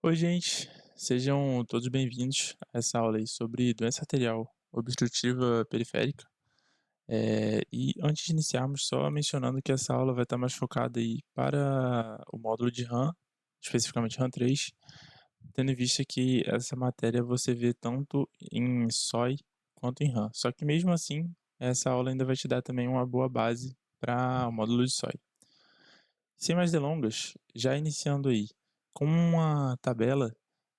Oi, gente, sejam todos bem-vindos a essa aula aí sobre doença arterial obstrutiva periférica. E antes de iniciarmos, só mencionando que essa aula vai estar mais focada aí para o módulo de RAM, especificamente RAM 3, tendo em vista que essa matéria você vê tanto em SOI quanto em RAM. Só que mesmo assim, essa aula ainda vai te dar também uma boa base para o módulo de SOI. Sem mais delongas, já iniciando aí com uma tabela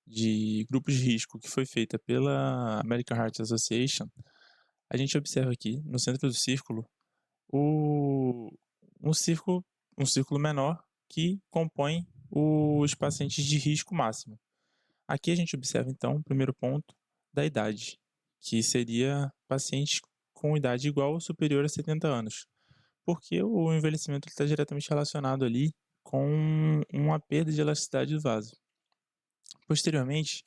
de grupos de risco que foi feita pela American Heart Association, a gente observa aqui no centro do círculo o, um círculo, um círculo menor que compõe os pacientes de risco máximo. Aqui a gente observa então o primeiro ponto da idade, que seria pacientes com idade igual ou superior a 70 anos, porque o envelhecimento está diretamente relacionado ali com uma perda de elasticidade do vaso. Posteriormente,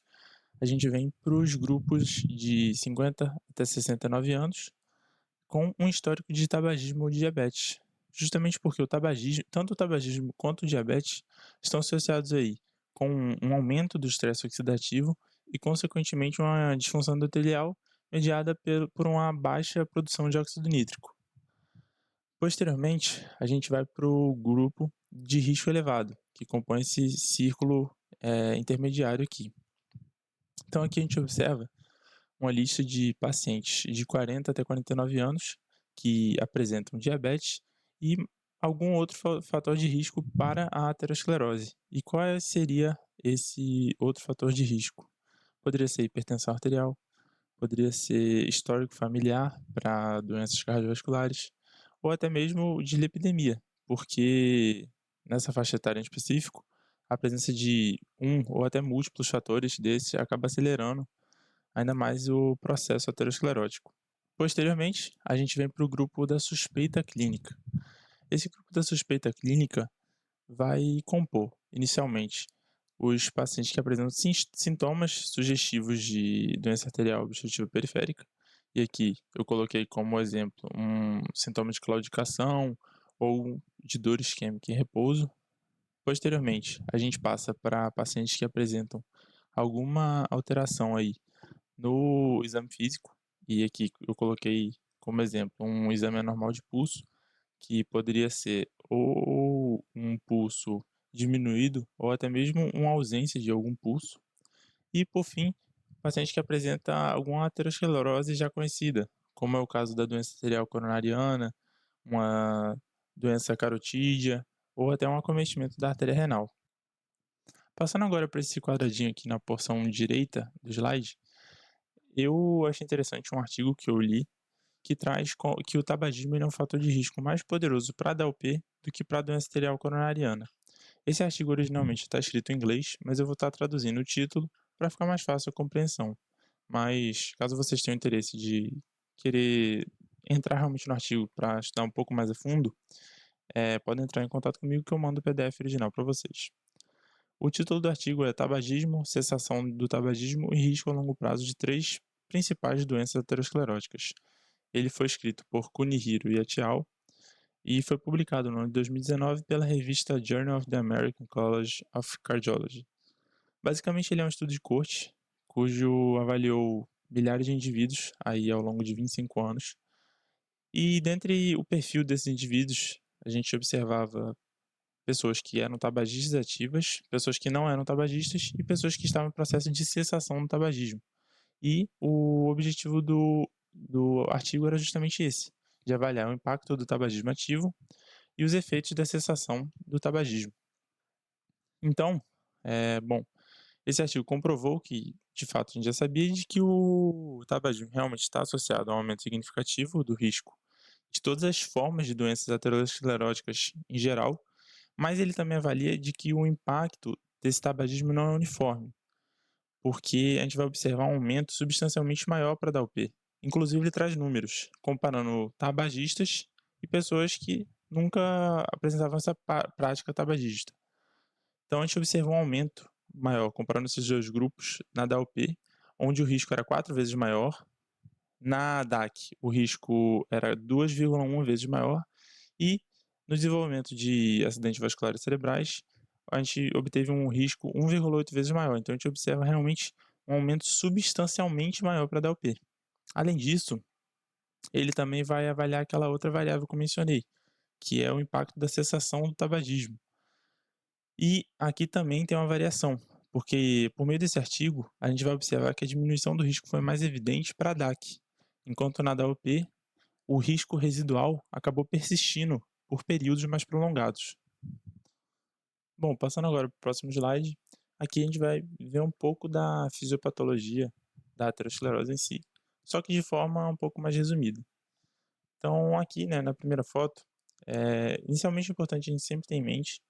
a gente vem para os grupos de 50 até 69 anos com um histórico de tabagismo ou diabetes, justamente porque o tabagismo, tanto o tabagismo quanto o diabetes estão associados aí com um aumento do estresse oxidativo e, consequentemente, uma disfunção endotelial mediada por uma baixa produção de óxido nítrico. Posteriormente, a gente vai para o grupo de risco elevado, que compõe esse círculo intermediário aqui. Então, aqui a gente observa uma lista de pacientes de 40 até 49 anos que apresentam diabetes e algum outro fator de risco para a aterosclerose. E qual seria esse outro fator de risco? Poderia ser hipertensão arterial, poderia ser histórico familiar para doenças cardiovasculares, ou até mesmo de lipidemia, porque nessa faixa etária em específico, a presença de um ou até múltiplos fatores desses acaba acelerando ainda mais o processo aterosclerótico. Posteriormente, a gente vem para o grupo da suspeita clínica. Esse grupo da suspeita clínica vai compor, inicialmente, os pacientes que apresentam sintomas sugestivos de doença arterial obstrutiva periférica. E aqui eu coloquei como exemplo um sintoma de claudicação ou de dor isquêmica em repouso. Posteriormente, a gente passa para pacientes que apresentam alguma alteração aí no exame físico, e aqui eu coloquei como exemplo um exame anormal de pulso, que poderia ser ou um pulso diminuído ou até mesmo uma ausência de algum pulso. E por fim, paciente que apresenta alguma aterosclerose já conhecida, como é o caso da doença arterial coronariana, uma doença carotídea ou até um acometimento da artéria renal. Passando agora para esse quadradinho aqui na porção direita do slide, eu achei interessante um artigo que eu li que traz que o tabagismo é um fator de risco mais poderoso para a DLP do que para a doença arterial coronariana. Esse artigo originalmente está escrito em inglês, mas eu vou estar traduzindo o título para ficar mais fácil a compreensão. Mas caso vocês tenham interesse de querer entrar realmente no artigo para estudar um pouco mais a fundo, podem entrar em contato comigo que eu mando o PDF original para vocês. O título do artigo é Tabagismo, cessação do tabagismo e risco a longo prazo de três principais doenças ateroscleróticas. Ele foi escrito por Kunihiro Yatial e foi publicado no ano de 2019 pela revista Journal of the American College of Cardiology. Basicamente, ele é um estudo de corte, cujo avaliou milhares de indivíduos aí ao longo de 25 anos. E dentre o perfil desses indivíduos, a gente observava pessoas que eram tabagistas ativas, pessoas que não eram tabagistas e pessoas que estavam em processo de cessação do tabagismo. E o objetivo do artigo era justamente esse, de avaliar o impacto do tabagismo ativo e os efeitos da cessação do tabagismo. Então, bom, esse artigo comprovou que, de fato, a gente já sabia de que o tabagismo realmente está associado a um aumento significativo do risco de todas as formas de doenças ateroscleróticas em geral, mas ele também avalia de que o impacto desse tabagismo não é uniforme, porque a gente vai observar um aumento substancialmente maior para a DALP. Inclusive, ele traz números, comparando tabagistas e pessoas que nunca apresentavam essa prática tabagista. Então, a gente observou um aumento maior, comparando esses dois grupos, na DALP, onde o risco era 4 vezes maior, na DAC o risco era 2,1 vezes maior, e no desenvolvimento de acidentes vasculares cerebrais, a gente obteve um risco 1,8 vezes maior. Então a gente observa realmente um aumento substancialmente maior para a DLP. Além disso, ele também vai avaliar aquela outra variável que eu mencionei, que é o impacto da cessação do tabagismo. E aqui também tem uma variação, porque por meio desse artigo, a gente vai observar que a diminuição do risco foi mais evidente para a DAC, enquanto na DAOP o risco residual acabou persistindo por períodos mais prolongados. Bom, passando agora para o próximo slide, aqui a gente vai ver um pouco da fisiopatologia da aterosclerose em si, só que de forma um pouco mais resumida. Então, aqui, né, na primeira foto, inicialmente é importante a gente sempre ter em mente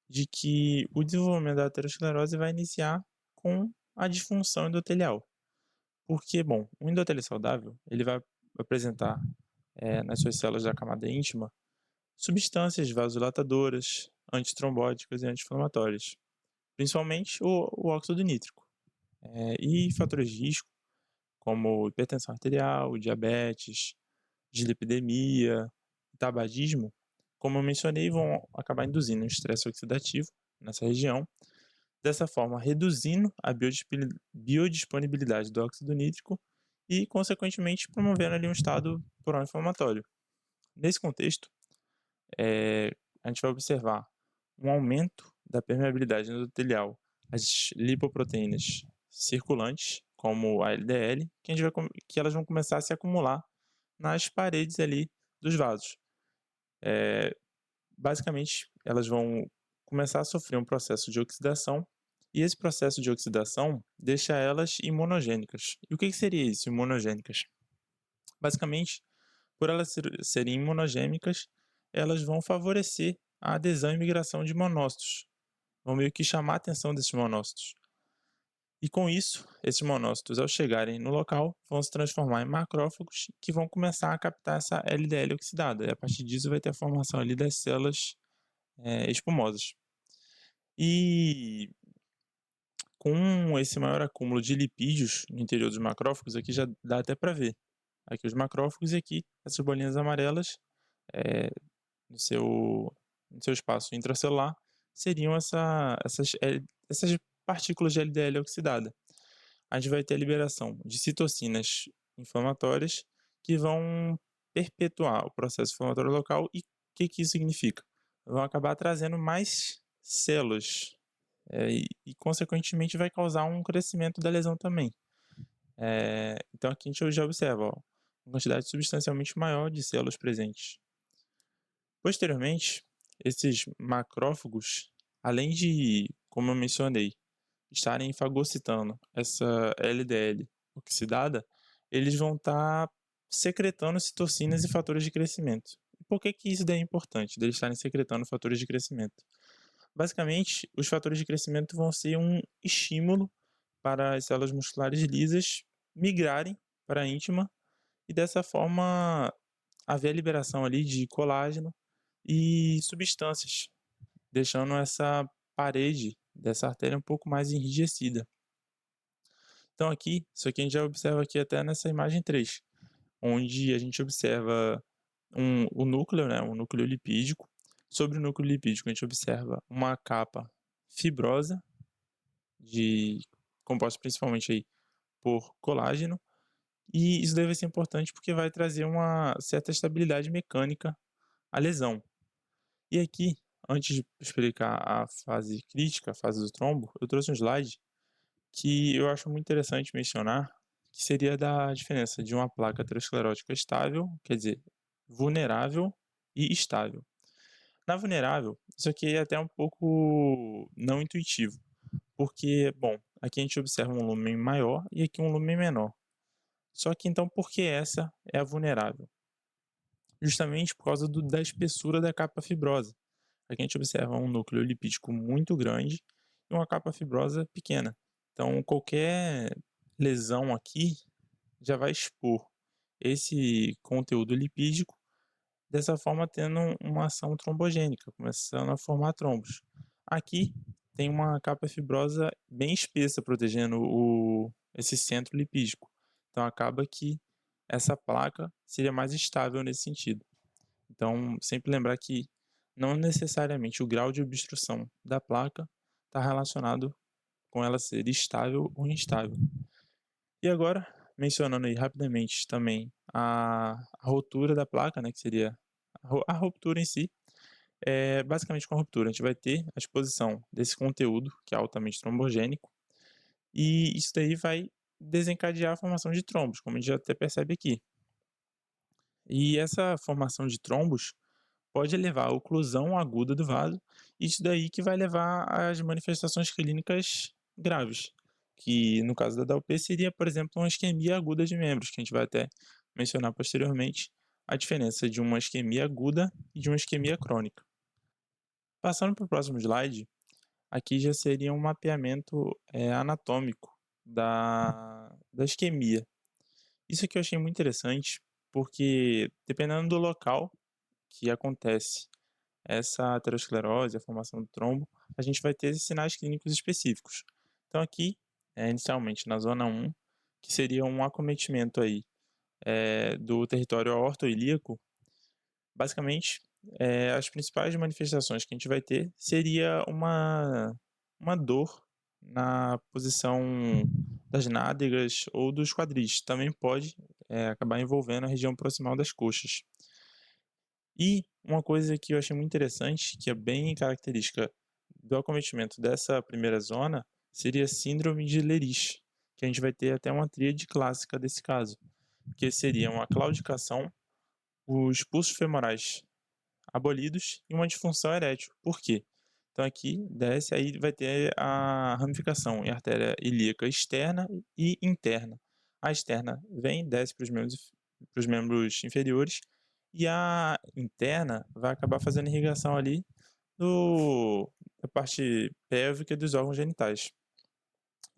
de que o desenvolvimento da aterosclerose vai iniciar com a disfunção endotelial. Porque, bom, o endotélio saudável, ele vai apresentar nas suas células da camada íntima substâncias vasodilatadoras, antitrombóticas e anti-inflamatórias, principalmente o óxido nítrico. E fatores de risco, como hipertensão arterial, diabetes, dislipidemia, tabagismo, como eu mencionei, vão acabar induzindo um estresse oxidativo nessa região, dessa forma reduzindo a biodisponibilidade do óxido nítrico e, consequentemente, promovendo ali um estado pró-inflamatório. Nesse contexto, a gente vai observar um aumento da permeabilidade endotelial às lipoproteínas circulantes, como a LDL, que elas vão começar a se acumular nas paredes ali dos vasos. Basicamente, elas vão começar a sofrer um processo de oxidação, e esse processo de oxidação deixa elas imunogênicas. E o que seria isso, imunogênicas? Basicamente, por elas serem imunogênicas, elas vão favorecer a adesão e migração de monócitos, vão meio que chamar a atenção desses monócitos. E com isso, esses monócitos, ao chegarem no local, vão se transformar em macrófagos que vão começar a captar essa LDL oxidada. E a partir disso vai ter a formação ali das células espumosas. E com esse maior acúmulo de lipídios no interior dos macrófagos, aqui já dá até para ver. Aqui os macrófagos e aqui essas bolinhas amarelas no seu espaço intracelular seriam essas partículas de LDL oxidada. A gente vai ter a liberação de citocinas inflamatórias que vão perpetuar o processo inflamatório local. E o que isso significa? Vão acabar trazendo mais células e, consequentemente, vai causar um crescimento da lesão também. Então, aqui a gente já observa uma quantidade substancialmente maior de células presentes. Posteriormente, esses macrófagos, além de, como eu mencionei, estarem fagocitando essa LDL oxidada, eles vão estar secretando citocinas e fatores de crescimento. E por que isso daí é importante, deles estarem secretando fatores de crescimento? Basicamente, os fatores de crescimento vão ser um estímulo para as células musculares lisas migrarem para a íntima e, dessa forma, haver a liberação ali de colágeno e substâncias, deixando essa parede dessa artéria um pouco mais enrijecida. Então aqui, isso aqui a gente já observa aqui até nessa imagem 3, onde a gente observa o núcleo, né, um núcleo lipídico. Sobre o núcleo lipídico a gente observa uma capa fibrosa, composta principalmente aí por colágeno, e isso deve ser importante porque vai trazer uma certa estabilidade mecânica à lesão. E aqui, antes de explicar a fase crítica, a fase do trombo, eu trouxe um slide que eu acho muito interessante mencionar, que seria da diferença de uma placa aterosclerótica estável, quer dizer, vulnerável e estável. Na vulnerável, isso aqui é até um pouco não intuitivo, porque, bom, aqui a gente observa um lumen maior e aqui um lumen menor. Só que então, por que essa é a vulnerável? Justamente por causa da espessura da capa fibrosa. Aqui a gente observa um núcleo lipídico muito grande e uma capa fibrosa pequena. Então, qualquer lesão aqui já vai expor esse conteúdo lipídico, dessa forma tendo uma ação trombogênica, começando a formar trombos. Aqui tem uma capa fibrosa bem espessa protegendo esse centro lipídico. Então, acaba que essa placa seria mais estável nesse sentido. Então, sempre lembrar que não necessariamente o grau de obstrução da placa está relacionado com ela ser estável ou instável. E agora, mencionando aí rapidamente também a rotura da placa, né, que seria a ruptura em si, basicamente com a ruptura a gente vai ter a exposição desse conteúdo, que é altamente trombogênico, e isso daí vai desencadear a formação de trombos, como a gente já até percebe aqui. E essa formação de trombos pode levar à oclusão aguda do vaso, isso daí que vai levar às manifestações clínicas graves, que no caso da DALP seria, por exemplo, uma isquemia aguda de membros, que a gente vai até mencionar posteriormente a diferença de uma isquemia aguda e de uma isquemia crônica. Passando para o próximo slide, aqui já seria um mapeamento anatômico da isquemia. Isso aqui eu achei muito interessante, porque dependendo do local que acontece essa aterosclerose, a formação do trombo, a gente vai ter sinais clínicos específicos. Então aqui, inicialmente na zona 1, que seria um acometimento aí do território aortoilíaco, basicamente, as principais manifestações que a gente vai ter seria uma dor na posição das nádegas ou dos quadris. Também pode acabar envolvendo a região proximal das coxas. E uma coisa que eu achei muito interessante, que é bem característica do acometimento dessa primeira zona, seria a síndrome de Lerich, que a gente vai ter até uma tríade clássica desse caso, que seria uma claudicação, os pulsos femorais abolidos e uma disfunção erétil. Por quê? Então aqui desce, aí vai ter a ramificação em artéria ilíaca externa e interna. A externa vem, desce para os membros inferiores, e a interna vai acabar fazendo irrigação ali da parte pélvica e dos órgãos genitais.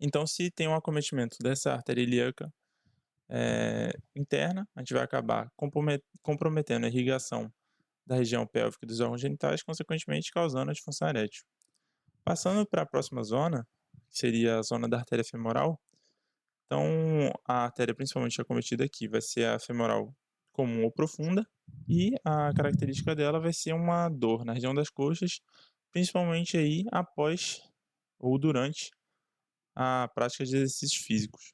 Então, se tem um acometimento dessa artéria ilíaca interna, a gente vai acabar comprometendo a irrigação da região pélvica e dos órgãos genitais, consequentemente causando a disfunção erétil. Passando para a próxima zona, que seria a zona da artéria femoral, então a artéria principalmente acometida aqui vai ser a femoral comum ou profunda, e a característica dela vai ser uma dor na região das coxas, principalmente aí após ou durante a prática de exercícios físicos.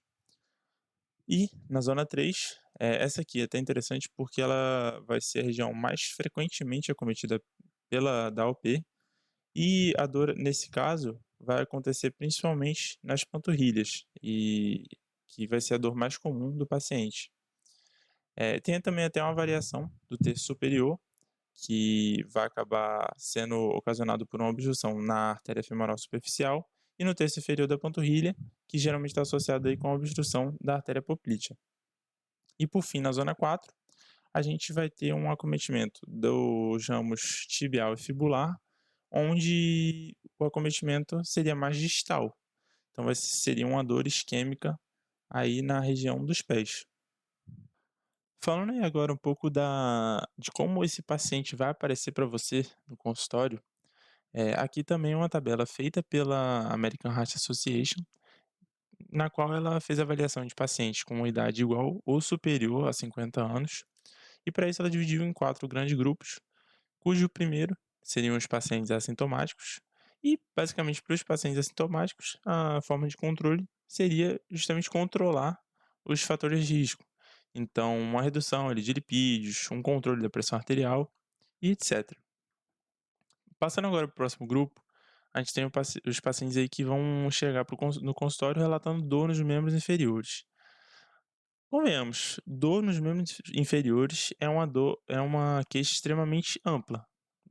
E na zona 3, essa aqui é até interessante porque ela vai ser a região mais frequentemente acometida pela DAOP, e a dor, nesse caso, vai acontecer principalmente nas panturrilhas, e que vai ser a dor mais comum do paciente. Tem também até uma variação do terço superior, que vai acabar sendo ocasionado por uma obstrução na artéria femoral superficial, e no terço inferior da panturrilha, que geralmente está associado aí com a obstrução da artéria poplítea. E por fim, na zona 4, a gente vai ter um acometimento dos ramos tibial e fibular, onde o acometimento seria mais distal. Então seria uma dor isquêmica aí na região dos pés. Falando aí agora um pouco de como esse paciente vai aparecer para você no consultório, aqui também é uma tabela feita pela American Heart Association, na qual ela fez avaliação de pacientes com uma idade igual ou superior a 50 anos, e para isso ela dividiu em 4 grandes grupos, cujo primeiro seriam os pacientes assintomáticos, e basicamente para os pacientes assintomáticos, a forma de controle seria justamente controlar os fatores de risco. Então, uma redução ali de lipídios, um controle da pressão arterial e etc. Passando agora para o próximo grupo, a gente tem os pacientes aí que vão chegar no consultório relatando dor nos membros inferiores. Convenhamos, dor nos membros inferiores é uma queixa extremamente ampla.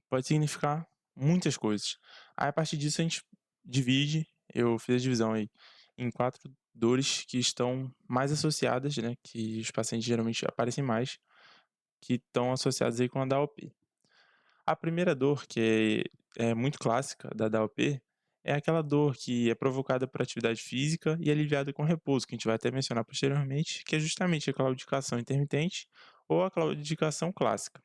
Pode significar muitas coisas. Aí, a partir disso, a gente divide, eu fiz a divisão aí, em 4 dores que estão mais associadas, né, que os pacientes geralmente aparecem mais, que estão associadas aí com a DAOP. A primeira dor, que é muito clássica da DAOP, é aquela dor que é provocada por atividade física e aliviada com repouso, que a gente vai até mencionar posteriormente, que é justamente a claudicação intermitente ou a claudicação clássica.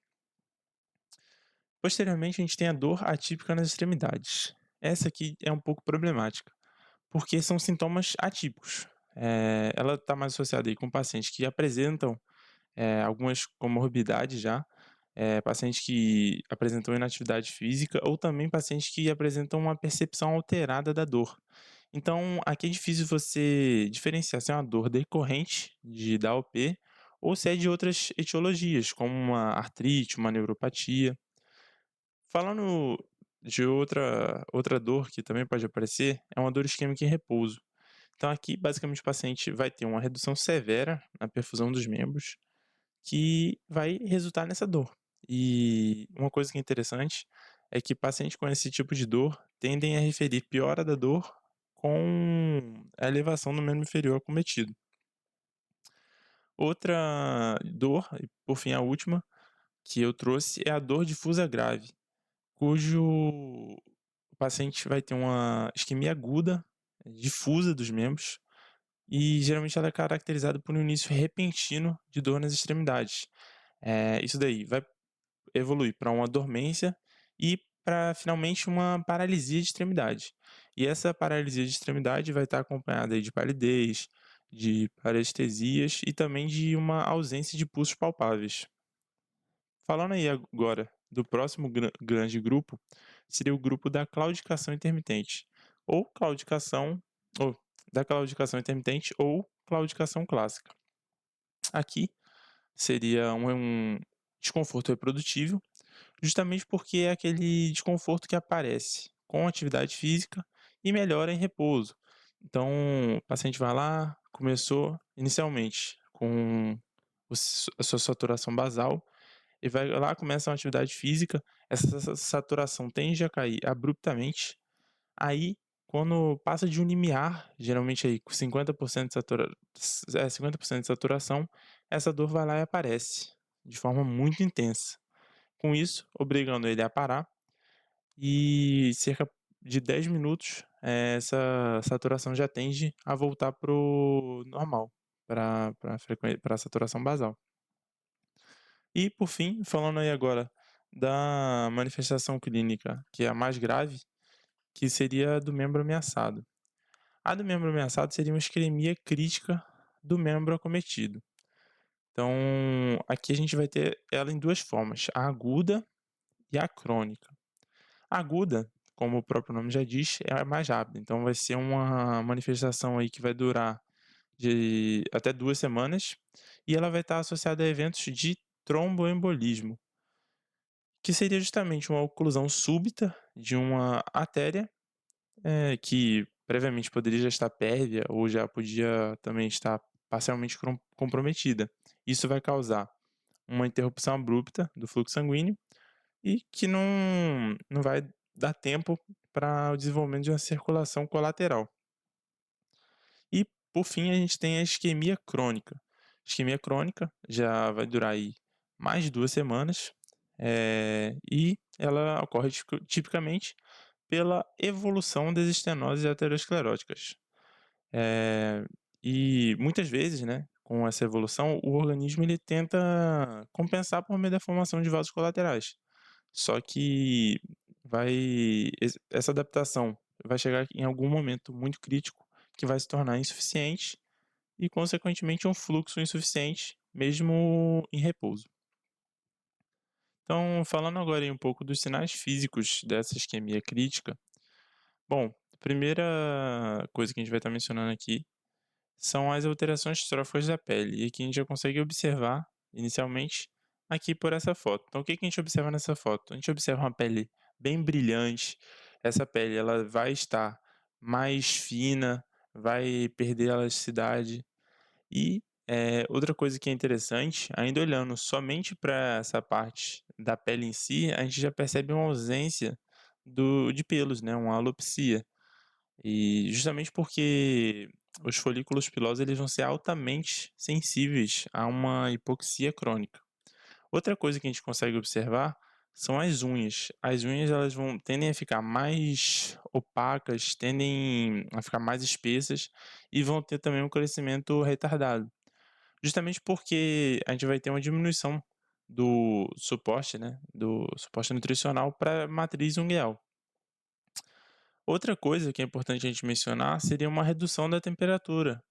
Posteriormente, a gente tem a dor atípica nas extremidades. Essa aqui é um pouco problemática, porque são sintomas atípicos. Ela está mais associada aí com pacientes que apresentam algumas comorbidades já, pacientes que apresentam inatividade física ou também pacientes que apresentam uma percepção alterada da dor. Então, aqui é difícil você diferenciar se é uma dor decorrente da OP ou se é de outras etiologias, como uma artrite, uma neuropatia. Falando de outra dor que também pode aparecer, é uma dor isquêmica em repouso. Então aqui, basicamente, o paciente vai ter uma redução severa na perfusão dos membros, que vai resultar nessa dor. E uma coisa que é interessante é que pacientes com esse tipo de dor tendem a referir piora da dor com a elevação do membro inferior acometido. Outra dor, e por fim a última, que eu trouxe é a dor difusa grave, cujo o paciente vai ter uma isquemia aguda, difusa dos membros, e geralmente ela é caracterizada por um início repentino de dor nas extremidades. Isso daí vai evoluir para uma dormência e para finalmente uma paralisia de extremidade. E essa paralisia de extremidade vai estar acompanhada aí de palidez, de parestesias e também de uma ausência de pulsos palpáveis. Falando aí agora do próximo grande grupo, seria o grupo da claudicação intermitente, ou claudicação, ou da claudicação intermitente ou claudicação clássica. Aqui seria um desconforto reprodutivo, justamente porque é aquele desconforto que aparece com atividade física e melhora em repouso. Então, o paciente vai lá, começou inicialmente com a sua saturação basal, e vai lá, começa uma atividade física, essa saturação tende a cair abruptamente, aí quando passa de um limiar, geralmente aí com 50% de 50% de saturação, essa dor vai lá e aparece de forma muito intensa. Com isso, obrigando ele a parar e cerca de 10 minutos, essa saturação já tende a voltar para o normal, para a saturação basal. E por fim, falando aí agora da manifestação clínica, que é a mais grave, que seria a do membro ameaçado. A do membro ameaçado seria uma isquemia crítica do membro acometido. Então, aqui a gente vai ter ela em duas formas, a aguda e a crônica. A aguda, como o próprio nome já diz, é a mais rápida, então vai ser uma manifestação aí que vai durar de até 2 semanas, e ela vai estar associada a eventos de tromboembolismo, que seria justamente uma oclusão súbita de uma artéria, que previamente poderia já estar pérvia ou já podia também estar parcialmente comprometida. Isso vai causar uma interrupção abrupta do fluxo sanguíneo e que não vai dar tempo para o desenvolvimento de uma circulação colateral. E, por fim, a gente tem a isquemia crônica. Isquemia crônica já vai durar aí mais de 2 semanas, e ela ocorre tipicamente pela evolução das estenoses ateroscleróticas. Eh, e muitas vezes, né, com essa evolução, o organismo ele tenta compensar por meio da formação de vasos colaterais. Só que essa adaptação vai chegar em algum momento muito crítico que vai se tornar insuficiente e, consequentemente, um fluxo insuficiente, mesmo em repouso. Então, falando agora aí um pouco dos sinais físicos dessa isquemia crítica, bom, a primeira coisa que a gente vai estar mencionando aqui são as alterações tróficas da pele, e aqui a gente já consegue observar, inicialmente, aqui por essa foto. Então, o que que a gente observa nessa foto? A gente observa uma pele bem brilhante, essa pele ela vai estar mais fina, vai perder a elasticidade, e, outra coisa que é interessante, ainda olhando somente para essa parte da pele em si, a gente já percebe uma ausência de pelos, né, uma alopecia. E justamente porque os folículos pilosos eles vão ser altamente sensíveis a uma hipoxia crônica. Outra coisa que a gente consegue observar são as unhas. As unhas elas tendem a ficar mais opacas, tendem a ficar mais espessas e vão ter também um crescimento retardado. Justamente porque a gente vai ter uma diminuição do suporte, né, do suporte nutricional para a matriz ungueal. Outra coisa que é importante a gente mencionar seria uma redução da temperatura.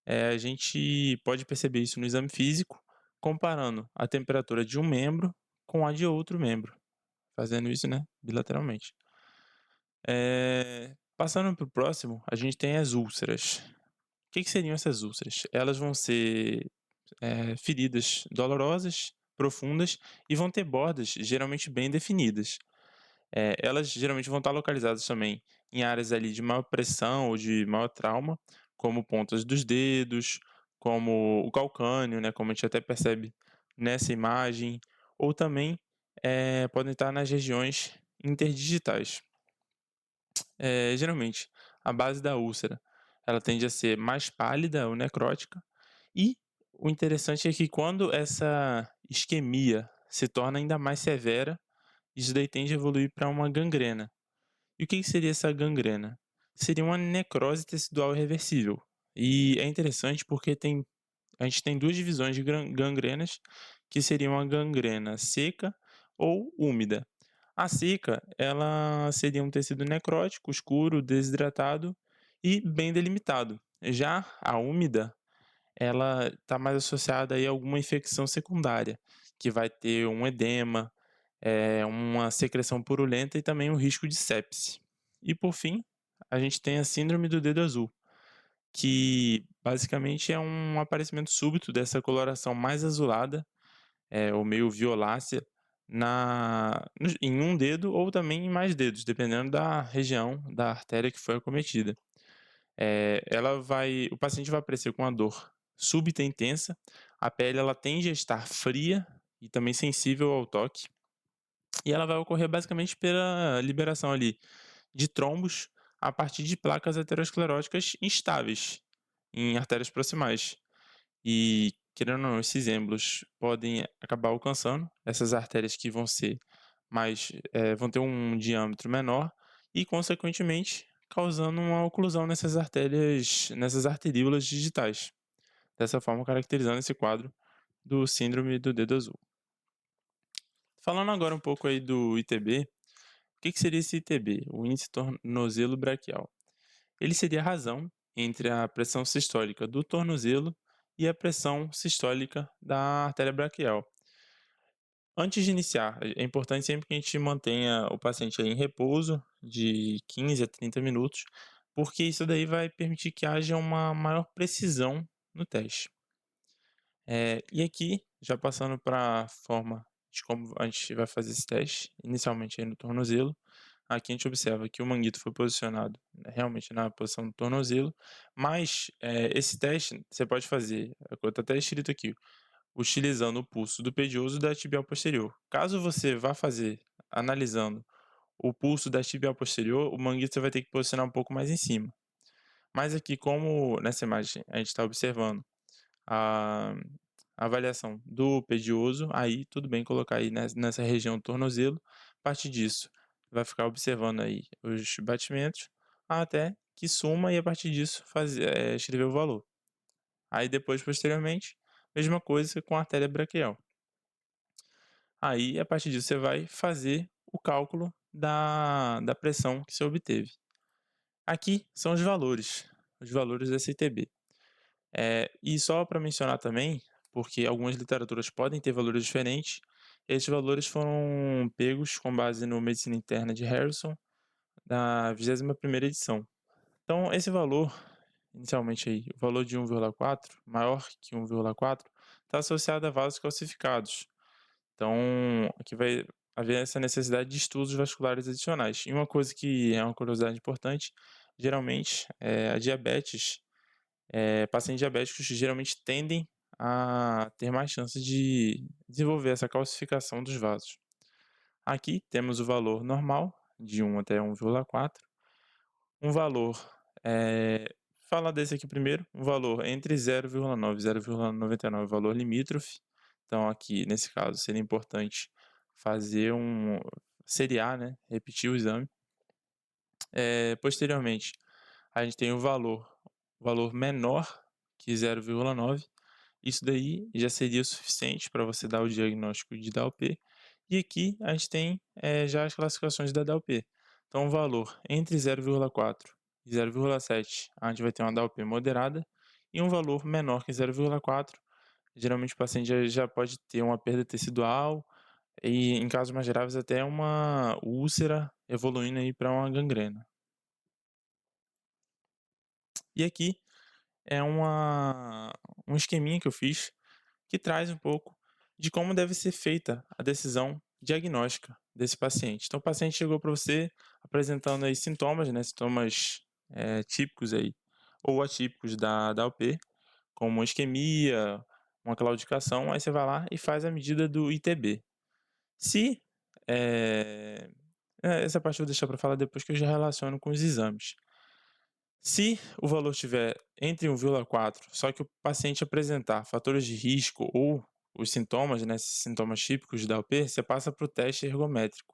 A gente pode perceber isso no exame físico, comparando a temperatura de um membro com a de outro membro, fazendo isso, né, bilateralmente. Passando para o próximo, a gente tem as úlceras. O que seriam essas úlceras? Elas vão ser, feridas dolorosas, profundas e vão ter bordas geralmente bem definidas. Elas geralmente vão estar localizadas também em áreas ali de maior pressão ou de maior trauma, como pontas dos dedos, como o calcânio, né, como a gente até percebe nessa imagem, ou também, podem estar nas regiões interdigitais. Geralmente, a base da úlcera, ela tende a ser mais pálida ou necrótica, e o interessante é que quando essa isquemia se torna ainda mais severa, isso daí tende a evoluir para uma gangrena. E o que que seria essa gangrena? Seria uma necrose tecidual irreversível. E é interessante porque a gente tem 2 divisões de gangrenas, que seriam a gangrena seca ou úmida. A seca, ela seria um tecido necrótico, escuro, desidratado e bem delimitado. Já a úmida, ela está mais associada aí a alguma infecção secundária, que vai ter um edema, uma secreção purulenta e também um risco de sepse. E por fim, a gente tem a síndrome do dedo azul, que basicamente é um aparecimento súbito dessa coloração mais azulada, ou meio violácea, em um dedo ou também em mais dedos, dependendo da região da artéria que foi acometida. O paciente vai aparecer com uma dor súbita e intensa, a pele ela tende a estar fria e também sensível ao toque, e ela vai ocorrer basicamente pela liberação ali de trombos a partir de placas ateroscleróticas instáveis em artérias proximais. E, querendo ou não, esses êmbolos podem acabar alcançando essas artérias que vão ter um diâmetro menor e, consequentemente, causando uma oclusão nessas arteríolas digitais. Dessa forma, caracterizando esse quadro do síndrome do dedo azul. Falando agora um pouco aí do ITB, o que seria esse ITB? O índice tornozelo braquial. Ele seria a razão entre a pressão sistólica do tornozelo e a pressão sistólica da artéria braquial. Antes de iniciar, é importante sempre que a gente mantenha o paciente aí em repouso de 15 a 30 minutos, porque isso daí vai permitir que haja uma maior precisão no teste. E aqui, já passando para a forma de como a gente vai fazer esse teste, inicialmente aí no tornozelo, aqui a gente observa que o manguito foi posicionado, né, realmente na posição do tornozelo, mas, esse teste você pode fazer, está até escrito aqui, utilizando o pulso do pedioso e da tibial posterior. Caso você vá fazer analisando o pulso da tibial posterior, o manguito você vai ter que posicionar um pouco mais em cima. Mas aqui, como nessa imagem a gente está observando a avaliação do pedioso, aí tudo bem colocar aí nessa região do tornozelo. A partir disso, vai ficar observando aí os batimentos até que suma e a partir disso escrever o valor. Aí depois, posteriormente, mesma coisa com a artéria braquial. Aí, a partir disso, você vai fazer o cálculo da pressão que você obteve. Aqui são os valores da CTB. E só para mencionar também, porque algumas literaturas podem ter valores diferentes, esses valores foram pegos com base no Medicina Interna de Harrison, da 21ª edição. Então, esse valor, inicialmente aí, o valor de 1,4, maior que 1,4, está associado a vasos calcificados. Então, aqui vai haver essa necessidade de estudos vasculares adicionais. E uma coisa que é uma curiosidade importante, geralmente, a diabetes pacientes diabéticos geralmente tendem a ter mais chances de desenvolver essa calcificação dos vasos. Aqui temos o valor normal, de 1 até 1,4. Um valor, fala desse aqui primeiro, um valor entre 0,9 e 0,99, valor limítrofe. Então aqui, nesse caso, seria importante fazer seriar, né, repetir o exame. Posteriormente, a gente tem o valor menor que 0,9. Isso daí já seria o suficiente para você dar o diagnóstico de DALP. E aqui a gente tem já as classificações da DALP. Então, o valor entre 0,4 e 0,7, a gente vai ter uma DALP moderada. E um valor menor que 0,4, geralmente o paciente já pode ter uma perda tecidual, e em casos mais graves até uma úlcera evoluindo aí para uma gangrena. E aqui é um esqueminha que eu fiz, que traz um pouco de como deve ser feita a decisão diagnóstica desse paciente. Então o paciente chegou para você apresentando aí sintomas, né, sintomas, típicos aí ou atípicos da UP, como uma isquemia, uma claudicação, aí você vai lá e faz a medida do ITB. Se, essa parte eu vou deixar para falar depois que eu já relaciono com os exames. Se o valor estiver entre 1,4, só que o paciente apresentar fatores de risco ou os sintomas, né, esses sintomas típicos da UP, você passa para o teste ergométrico.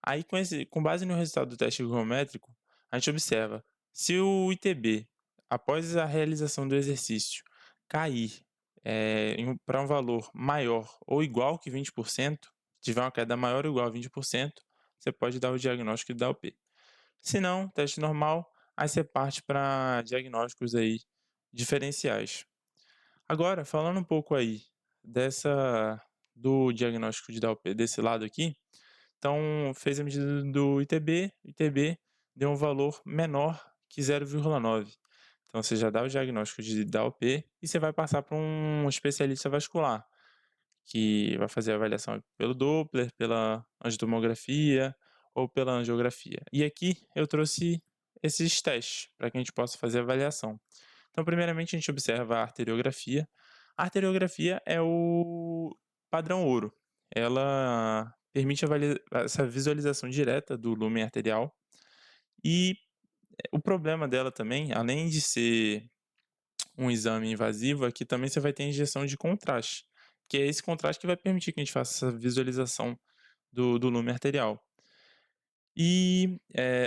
Aí com base no resultado do teste ergométrico, a gente observa se o ITB, após a realização do exercício, cair, para um valor maior ou igual que 20%, tiver uma queda maior ou igual a 20%, você pode dar o diagnóstico da UP. Se não, teste normal, aí você parte para diagnósticos aí diferenciais. Agora, falando um pouco aí dessa do diagnóstico de DALP desse lado aqui, então fez a medida do ITB, ITB deu um valor menor que 0,9. Então você já dá o diagnóstico de DALP e você vai passar para um especialista vascular, que vai fazer a avaliação pelo Doppler, pela angiotomografia ou pela angiografia. E aqui eu trouxe esses testes para que a gente possa fazer a avaliação. Então, primeiramente, a gente observa a arteriografia. A arteriografia é o padrão ouro. Ela permite essa visualização direta do lúmen arterial. E o problema dela também, além de ser um exame invasivo, aqui também você vai ter injeção de contraste, que é esse contraste que vai permitir que a gente faça essa visualização do lume arterial. E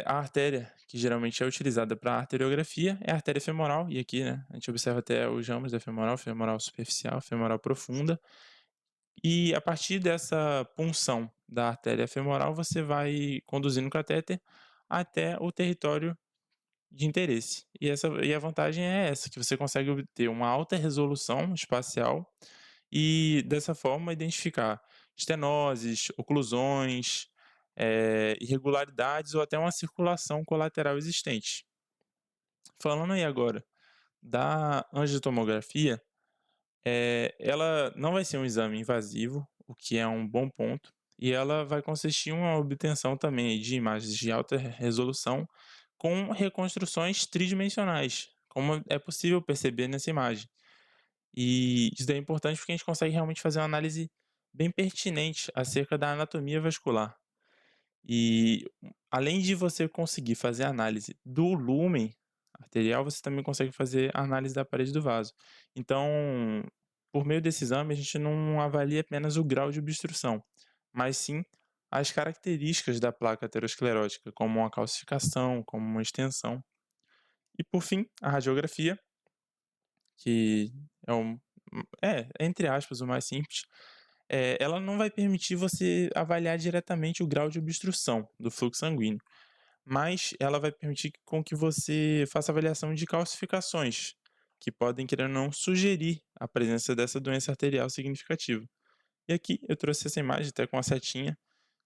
a artéria que geralmente é utilizada para arteriografia é a artéria femoral, e aqui, né, a gente observa até os ramos da femoral, femoral superficial, femoral profunda, e a partir dessa punção da artéria femoral, você vai conduzindo o catéter até o território de interesse. E a vantagem é essa, que você consegue obter uma alta resolução espacial e, dessa forma, identificar estenoses, oclusões, irregularidades ou até uma circulação colateral existente. Falando aí agora da angiotomografia, ela não vai ser um exame invasivo, o que é um bom ponto, e ela vai consistir em uma obtenção também de imagens de alta resolução com reconstruções tridimensionais, como é possível perceber nessa imagem. E isso daí é importante porque a gente consegue realmente fazer uma análise bem pertinente acerca da anatomia vascular. E além de você conseguir fazer a análise do lumen arterial, você também consegue fazer a análise da parede do vaso. Então, por meio desse exame, a gente não avalia apenas o grau de obstrução, mas sim as características da placa aterosclerótica, como uma calcificação, como uma extensão. E por fim, a radiografia, que é entre aspas, o mais simples, ela não vai permitir você avaliar diretamente o grau de obstrução do fluxo sanguíneo, mas ela vai permitir com que você faça avaliação de calcificações, que podem, querendo ou não, sugerir a presença dessa doença arterial significativa. E aqui eu trouxe essa imagem até com a setinha,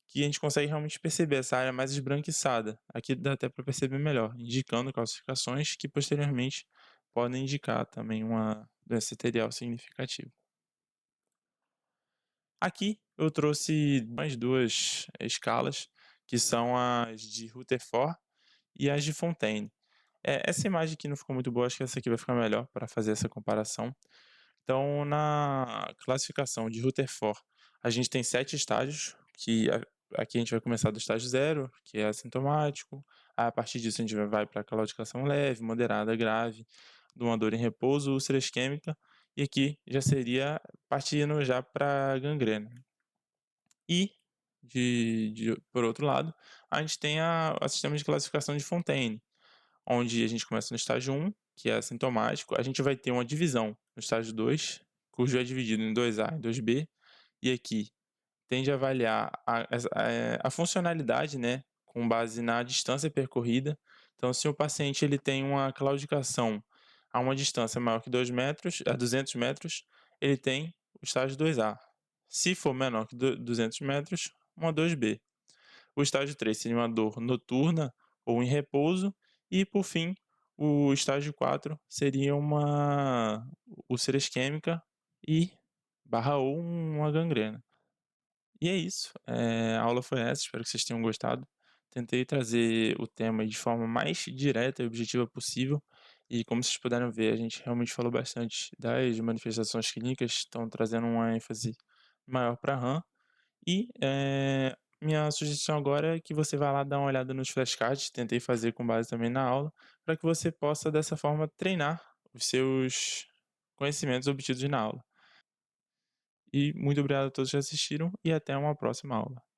que a gente consegue realmente perceber essa área mais esbranquiçada. Aqui dá até para perceber melhor, indicando calcificações que posteriormente podem indicar também uma doença arterial significativa. Aqui eu trouxe mais duas escalas, que são as de Rutherford e as de Fontaine. Essa imagem aqui não ficou muito boa, acho que essa aqui vai ficar melhor para fazer essa comparação. Então, na classificação de Rutherford, a gente tem 7 estágios, aqui a gente vai começar do estágio 0, que é assintomático. A partir disso, a gente vai para a claudicação leve, moderada, grave, de uma dor em repouso, úlcera isquêmica, e aqui já seria partindo já para gangrena. E, por outro lado, a gente tem o sistema de classificação de Fontaine, onde a gente começa no estágio 1, que é assintomático, a gente vai ter uma divisão no estágio 2, cujo é dividido em 2A e 2B, e aqui tende a avaliar a funcionalidade, né, com base na distância percorrida. Então, se o paciente ele tem uma claudicação a uma distância maior que 2 metros, a 200 metros, ele tem o estágio 2A. Se for menor que 200 metros, uma 2B. O estágio 3 seria uma dor noturna ou em repouso. E, por fim, o estágio 4 seria uma úlcera isquêmica e barra ou uma gangrena. E é isso, a aula foi essa, espero que vocês tenham gostado. Tentei trazer o tema de forma mais direta e objetiva possível, e como vocês puderam ver, a gente realmente falou bastante das manifestações clínicas, estão trazendo uma ênfase maior para RAM. E, minha sugestão agora é que você vá lá dar uma olhada nos flashcards, tentei fazer com base também na aula, para que você possa dessa forma treinar os seus conhecimentos obtidos na aula. E muito obrigado a todos que assistiram e até uma próxima aula.